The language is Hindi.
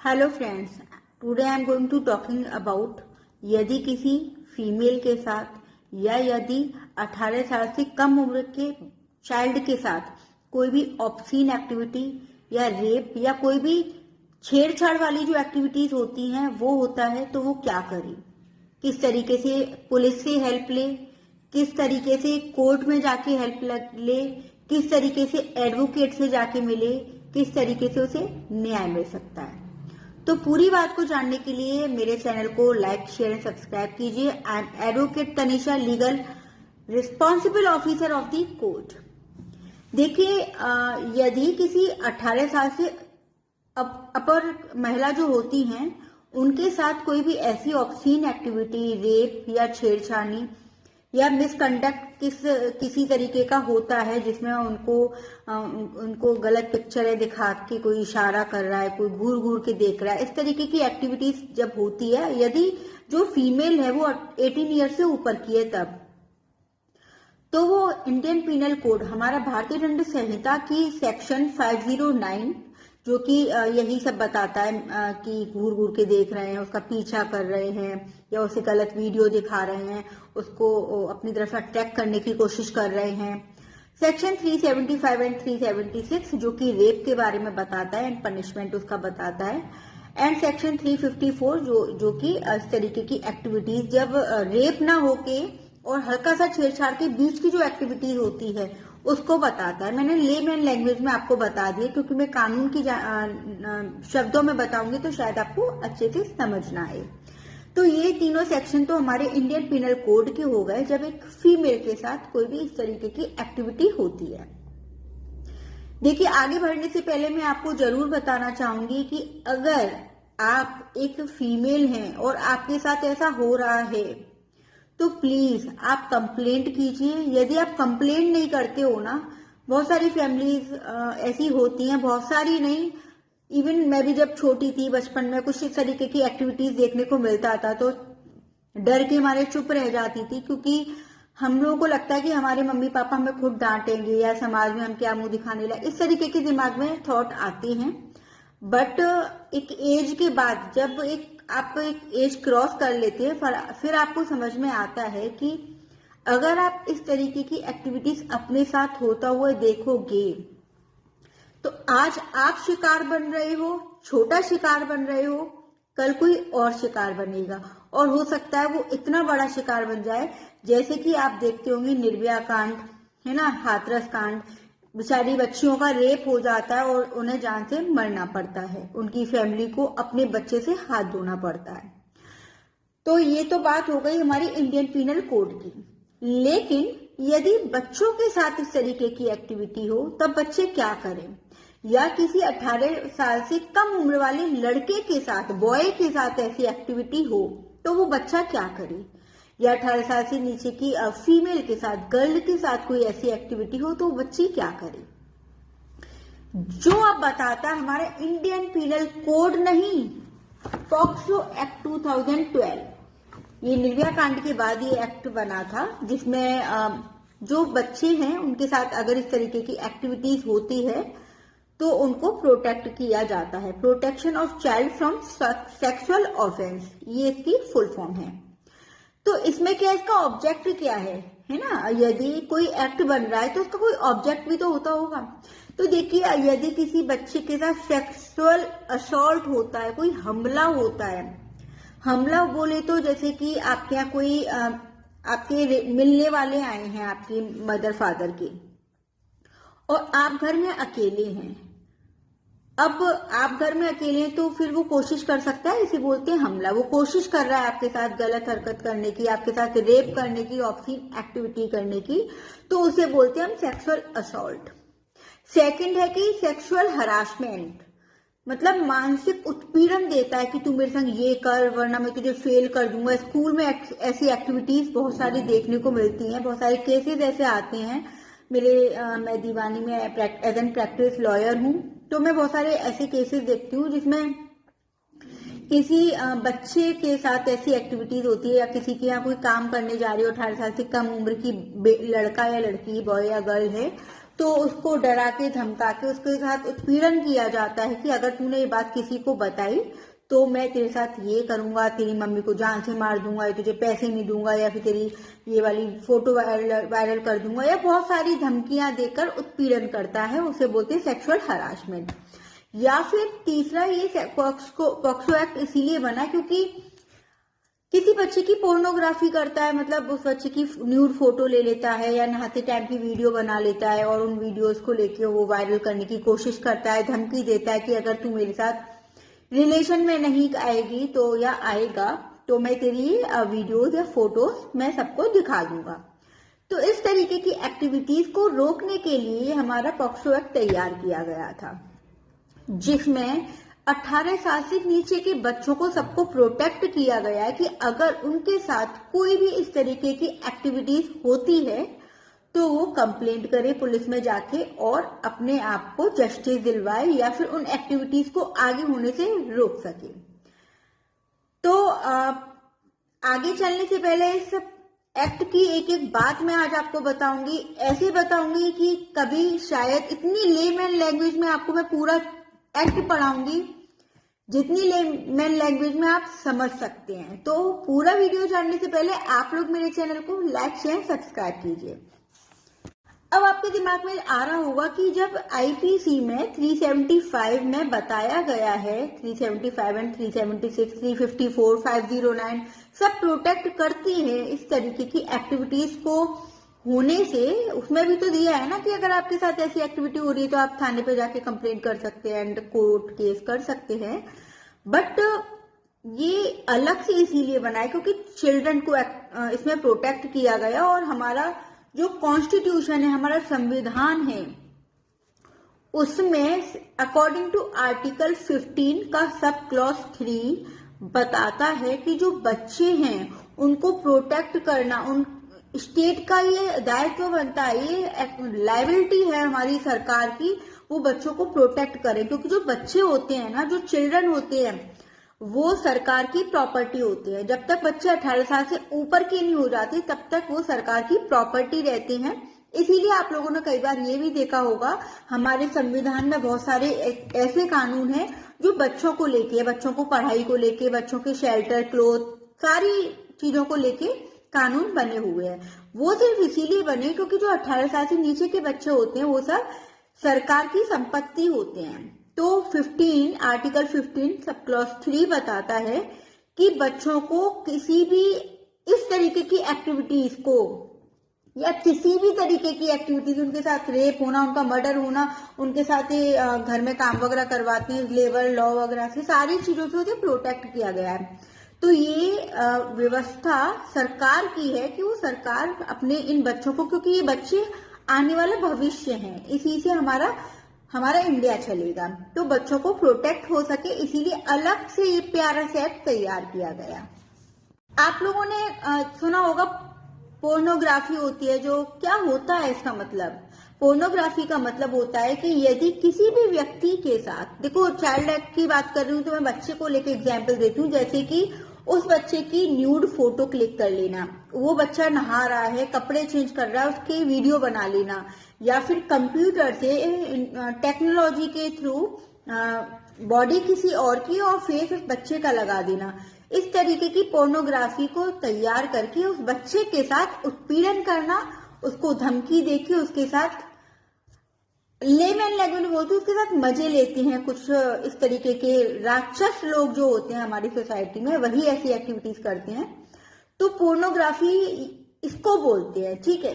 Hello friends, today I am going to talking about यदि किसी फीमेल के साथ या यदि 18 साल से कम उम्र के चाइल्ड के साथ कोई भी ऑब्सीन एक्टिविटी या रेप या कोई भी छेड़छाड़ वाली जो एक्टिविटीज होती हैं वो होता है तो वो क्या करे, किस तरीके से पुलिस से हेल्प ले, किस तरीके से कोर्ट में जाके हेल्प ले, किस तरीके से एडवोकेट से जाके मिले, किस तरीके से उसे न्याय मिल सकता है। तो पूरी बात को जानने के लिए मेरे चैनल को लाइक, शेयर एंड सब्सक्राइब कीजिए। I am advocate Tanisha, legal responsible officer of the court. देखिए, यदि किसी 18 साल से अपर महिला जो होती हैं उनके साथ कोई भी ऐसी ऑब्सीन एक्टिविटी, रेप या छेड़छाड़ी या मिसकंडक्ट किसी तरीके का होता है जिसमें उनको गलत पिक्चरें दिखा के कोई इशारा कर रहा है, कोई घूर घूर के देख रहा है, इस तरीके की एक्टिविटीज जब होती है, यदि जो फीमेल है वो 18 ईयर से ऊपर की है तब तो वो इंडियन पीनल कोड, हमारा भारतीय दंड संहिता की सेक्शन 509 जो कि यही सब बताता है कि घूर घूर के देख रहे हैं, उसका पीछा कर रहे हैं या उसे गलत वीडियो दिखा रहे हैं, उसको अपनी तरफ अट्रैक्ट करने की कोशिश कर रहे हैं। सेक्शन 375 एंड 376 जो कि रेप के बारे में बताता है एंड पनिशमेंट उसका बताता है, एंड सेक्शन 354 जो कि इस तरीके की एक्टिविटीज जब रेप ना होके और हल्का सा छेड़छाड़ के बीच की जो एक्टिविटीज होती है उसको बताता है। मैंने लेमैन लैंग्वेज में आपको बता दिया क्योंकि मैं कानून की शब्दों में बताऊंगी तो शायद आपको अच्छे से समझ ना आए। तो ये तीनों सेक्शन तो हमारे इंडियन पीनल कोड के हो गए जब एक फीमेल के साथ कोई भी इस तरीके की एक्टिविटी होती है। देखिए, आगे बढ़ने से पहले मैं आपको जरूर बताना चाहूंगी कि अगर आप एक फीमेल हैं और आपके साथ ऐसा हो रहा है तो प्लीज आप कंप्लेंट कीजिए। यदि आप कंप्लेंट नहीं करते हो ना, बहुत सारी फैमिलीज ऐसी होती हैं, बहुत सारी नहीं, इवन मैं भी जब छोटी थी बचपन में कुछ इस तरीके की एक्टिविटीज देखने को मिलता था तो डर के मारे चुप रह जाती थी क्योंकि हम लोगों को लगता है कि हमारे मम्मी पापा हमें खुद डांटेंगे या समाज में हम क्या मुंह दिखाने लगे, इस तरीके के दिमाग में थॉट आते हैं। बट एक एज के बाद जब आप एक एज क्रॉस कर लेते हैं फिर आपको समझ में आता है कि अगर आप इस तरीके की एक्टिविटीज अपने साथ होता हुआ देखोगे तो आज आप शिकार बन रहे हो, छोटा शिकार बन रहे हो, कल कोई और शिकार बनेगा और हो सकता है वो इतना बड़ा शिकार बन जाए जैसे कि आप देखते होंगे निर्भया कांड है ना, हाथरस कांड, बेचारी बच्चियों का रेप हो जाता है और उन्हें जान से मरना पड़ता है, उनकी फैमिली को अपने बच्चे से हाथ धोना पड़ता है। तो ये तो बात हो गई हमारी इंडियन पीनल कोड की। लेकिन यदि बच्चों के साथ इस तरीके की एक्टिविटी हो तब बच्चे क्या करें, या किसी 18 साल से कम उम्र वाले लड़के के साथ, बॉय के साथ ऐसी एक्टिविटी हो तो वो बच्चा क्या करे, या 18 साल से नीचे की फीमेल के साथ, गर्ल के साथ कोई ऐसी एक्टिविटी हो तो बच्ची क्या करे। जो अब बताता है हमारा इंडियन पीनल कोड नहीं, पॉक्सो एक्ट 2012, ये निर्भया कांड के बाद ये एक्ट बना था जिसमें जो बच्चे हैं उनके साथ अगर इस तरीके की एक्टिविटीज होती है तो उनको प्रोटेक्ट किया जाता है। Protection of child from sexual offence, ये इसकी फुल फॉर्म है। तो इसमें क्या, इसका ऑब्जेक्ट क्या है ना, यदि कोई एक्ट बन रहा है तो उसका कोई ऑब्जेक्ट भी तो होता होगा। तो देखिए, यदि किसी बच्चे के साथ सेक्सुअल असॉल्ट होता है, कोई हमला होता है, हमला बोले तो जैसे कि आपके यहाँ कोई आपके मिलने वाले आए हैं, आपकी मदर फादर के, और आप घर में अकेले हैं। अब आप घर में अकेले हैं तो फिर वो कोशिश कर सकता है, इसे बोलते हैं हमला। वो कोशिश कर रहा है आपके साथ गलत हरकत करने की, आपके साथ रेप करने की, ऑब्सीन एक्टिविटी करने की, तो उसे बोलते हैं हम सेक्सुअल असॉल्ट। सेकंड है कि सेक्सुअल हरासमेंट, मतलब मानसिक उत्पीड़न देता है कि तू मेरे संग ये कर वरना मैं तुझे फेल कर दूंगा। स्कूल में ऐसी एक्टिविटीज बहुत सारी देखने को मिलती हैं, बहुत सारे केसेस ऐसे आते हैं। मैं दीवानी में एज एन प्रैक्टिस लॉयर हूं तो मैं बहुत सारे ऐसे केसेस देखती हूँ जिसमें किसी बच्चे के साथ ऐसी एक्टिविटीज होती है, या किसी के यहाँ कोई काम करने जा रही हो, 18 साल से कम उम्र की लड़का या लड़की, बॉय या गर्ल है, तो उसको डरा के धमका के उसके साथ उत्पीड़न किया जाता है कि अगर तूने ये बात किसी को बताई तो मैं तेरे साथ ये करूंगा, तेरी मम्मी को जान से मार दूंगा, या तुझे पैसे नहीं दूंगा, या फिर तेरी ये वाली फोटो वायरल कर दूंगा, या बहुत सारी धमकियां देकर उत्पीड़न करता है। उसे बोलते हैं सेक्सुअल हरासमेंट। या फिर तीसरा, ये पॉक्सो एक्ट इसीलिए बना क्योंकि किसी बच्चे की पोर्नोग्राफी करता है, मतलब उस बच्चे की न्यूड फोटो ले लेता है या नहाते टाइम की वीडियो बना लेता है और उन वीडियोस को लेके वो वायरल करने की कोशिश करता है, धमकी देता है कि अगर तू मेरे साथ रिलेशन में नहीं आएगी तो या आएगा तो मैं तेरी वीडियोस या फोटोज मैं सबको दिखा दूंगा। तो इस तरीके की एक्टिविटीज को रोकने के लिए हमारा पॉक्सो एक्ट तैयार किया गया था, जिसमें 18 साल से नीचे के बच्चों को सबको प्रोटेक्ट किया गया है कि अगर उनके साथ कोई भी इस तरीके की एक्टिविटीज होती है तो वो कंप्लेंट करे पुलिस में जाके और अपने आप को जस्टिस दिलवाए या फिर उन एक्टिविटीज को आगे होने से रोक सके। तो आगे चलने से पहले इस एक्ट की एक एक बात मैं आज आपको बताऊंगी, ऐसे बताऊंगी कि कभी शायद इतनी लेमैन लैंग्वेज में आपको मैं पूरा एक्ट पढ़ाऊंगी जितनी लेमैन लैंग्वेज में आप समझ सकते हैं। तो पूरा वीडियो जानने से पहले आप लोग मेरे चैनल को लाइक शेयर सब्सक्राइब कीजिए। अब आपके दिमाग में आ रहा होगा कि जब आईपीसी में 375 में बताया गया है, 375 एंड 376, 354, 509 सब प्रोटेक्ट करती है इस तरीके की एक्टिविटीज को होने से, उसमें भी तो दिया है ना कि अगर आपके साथ ऐसी एक्टिविटी हो रही है तो आप थाने पे जाके कंप्लेंट कर सकते हैं एंड कोर्ट केस कर सकते हैं। बट ये अलग से इसीलिए बना है क्योंकि चिल्ड्रन को इसमें प्रोटेक्ट किया गया और हमारा जो कॉन्स्टिट्यूशन है, हमारा संविधान है, उसमें अकॉर्डिंग टू आर्टिकल 15 का सब क्लॉज 3 बताता है कि जो बच्चे हैं उनको प्रोटेक्ट करना उन स्टेट का ये दायित्व बनता है, ये लायबिलिटी है हमारी सरकार की, वो बच्चों को प्रोटेक्ट करें। क्योंकि जो बच्चे होते हैं ना, जो चिल्ड्रन होते हैं, वो सरकार की प्रॉपर्टी होती है। जब तक बच्चे 18 साल से ऊपर के नहीं हो जाते तब तक वो सरकार की प्रॉपर्टी रहते हैं। इसीलिए आप लोगों ने कई बार ये भी देखा होगा हमारे संविधान में बहुत सारे ऐसे कानून हैं जो बच्चों को लेके, बच्चों को पढ़ाई को लेके, बच्चों के शेल्टर, क्लोथ, सारी चीजों को लेके कानून बने हुए हैं। वो सिर्फ इसीलिए बने क्योंकि जो 18 साल से नीचे के बच्चे होते हैं वो सब सरकार की संपत्ति होते हैं। तो 15 आर्टिकल 15 सब क्लॉज 3 बताता है कि बच्चों को किसी भी इस तरीके की एक्टिविटीज को या किसी भी तरीके की एक्टिविटीज, उनके साथ रेप होना, उनका मर्डर होना, उनके साथ घर में काम वगैरह करवाते हैं, लेबर लॉ वगैरह से सारी चीजों से उसे प्रोटेक्ट किया गया है। तो ये व्यवस्था सरकार की है कि वो सरकार अपने इन बच्चों को, क्योंकि ये बच्चे आने वाला भविष्य हैं, इसी से हमारा इंडिया चलेगा, तो बच्चों को प्रोटेक्ट हो सके इसीलिए अलग से ये प्यारा से एक्ट तैयार किया गया। आप लोगों ने सुना होगा पोर्नोग्राफी होती है, जो क्या होता है इसका मतलब? पोर्नोग्राफी का मतलब होता है कि यदि किसी भी व्यक्ति के साथ, देखो चाइल्ड एक्ट की बात कर रही हूँ तो मैं बच्चे को लेकर एग्जाम्पल देती हूँ, जैसे कि उस बच्चे की न्यूड फोटो क्लिक कर लेना, वो बच्चा नहा रहा है, कपड़े चेंज कर रहा है, उसकी वीडियो बना लेना, या फिर कंप्यूटर से टेक्नोलॉजी के थ्रू बॉडी किसी और की और फेस उस बच्चे का लगा देना। इस तरीके की पोर्नोग्राफी को तैयार करके उस बच्चे के साथ उत्पीड़न करना, उसको धमकी देके उसके साथ लेमैन लैंग्वेज में बोलते उसके साथ मजे लेते हैं। कुछ इस तरीके के राक्षस लोग जो होते हैं हमारी सोसाइटी में, वही ऐसी एक्टिविटीज करते हैं। तो पोर्नोग्राफी इसको बोलते हैं, ठीक है।